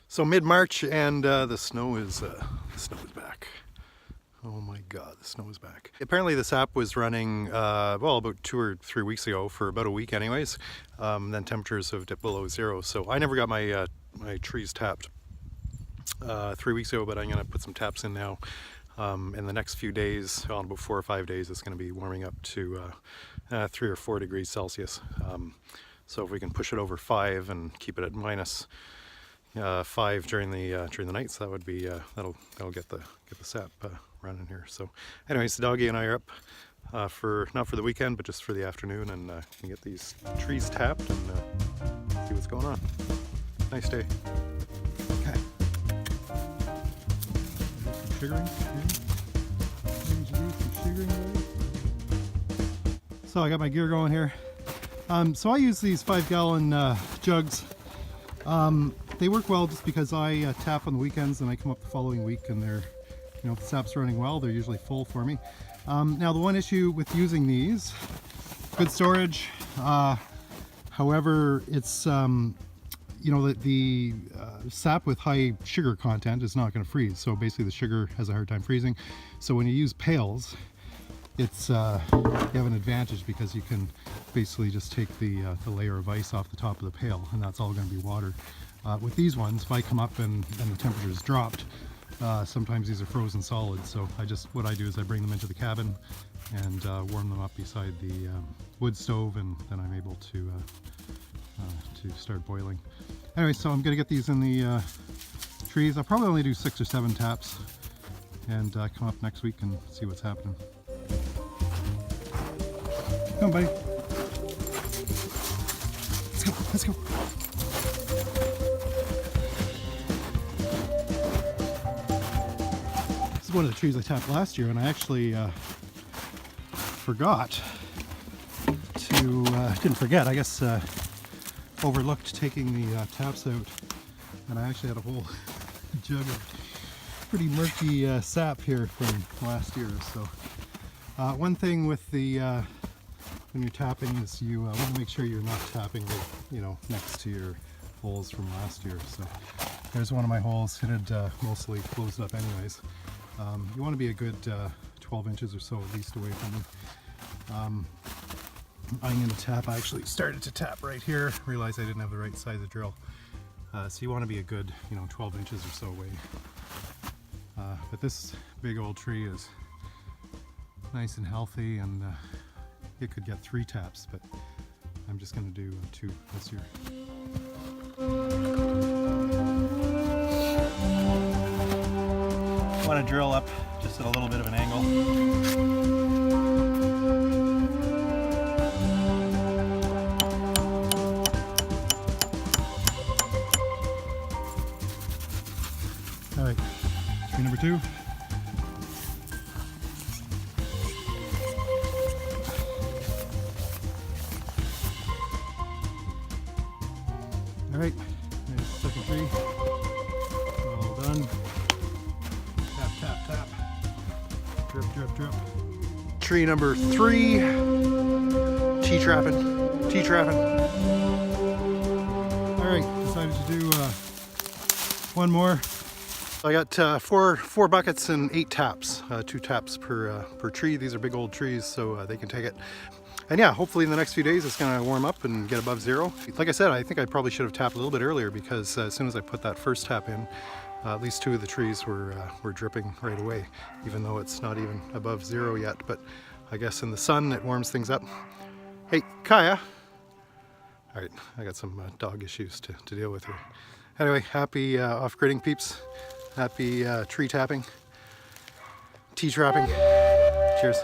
So mid-March, and the snow is back. Oh my God, the snow is back. Apparently the sap was running, well, about 2 or 3 weeks ago for about a week anyways. Then temperatures have dipped below zero. So I never got my my trees tapped 3 weeks ago, but I'm gonna put some taps in now. In the next few days, well, about 4 or 5 days, it's gonna be warming up to 3 or 4 degrees Celsius. So if we can push it over 5 and keep it at minus 5 during the nights, that would be that'll get the sap running here. So anyways, the doggy and I are up for not for the weekend, but just for the afternoon, and can get these trees tapped and see what's going on. Nice day. Okay. So I got my gear going here. So I use these 5-gallon jugs. They work well just because I tap on the weekends and I come up the following week and they're, you know, if the sap's running well, they're usually full for me. Now the one issue with using these, good storage, however, it's, you know, the sap with high sugar content is not going to freeze. So basically the sugar has a hard time freezing. So when you use pails, it's you have an advantage because you can basically just take the layer of ice off the top of the pail, and that's all going to be water. With these ones, if I come up and the temperature's dropped, sometimes these are frozen solid. So what I do is I bring them into the cabin and warm them up beside the wood stove, and then I'm able to start boiling. Anyway, so I'm gonna get these in the trees. I'll probably only do 6 or 7 taps, and come up next week and see what's happening. Come on, buddy. Let's go. This is one of the trees I tapped last year, and I actually forgot to, didn't forget, I guess overlooked taking the taps out, and I actually had a whole jug of pretty murky sap here from last year. So one thing with the when you're tapping is you want to make sure you're not tapping right, you know, next to your holes from last year. So there's one of my holes. It had mostly closed up anyways. You want to be a good 12 inches or so at least away from them. I'm going to tap. I actually started to tap right here, realized I didn't have the right size of drill. So you want to be a good, you know, 12 inches or so away. But this big old tree is nice and healthy, and it could get 3 taps, but I'm just going to do 2 this year. I want to drill up just at a little bit of an angle. All right, tree number 2. All right, there's the second tree. All done. Tap, tap, tap. Drip, drip, drip. Tree number 3. T-trapping. T-trapping. All right, decided to do one more. I got 4 buckets and 8 taps. 2 taps per tree. These are big old trees, so they can take it. And yeah, hopefully in the next few days it's going to warm up and get above zero. Like I said, I think I probably should have tapped a little bit earlier, because as soon as I put that first tap in, at least 2 of the trees were dripping right away, even though it's not even above zero yet. But I guess in the sun it warms things up. Hey, Kaya. All right, I got some dog issues to deal with here. Anyway, happy off-gridding peeps. Happy tree tapping, tea trapping. Cheers.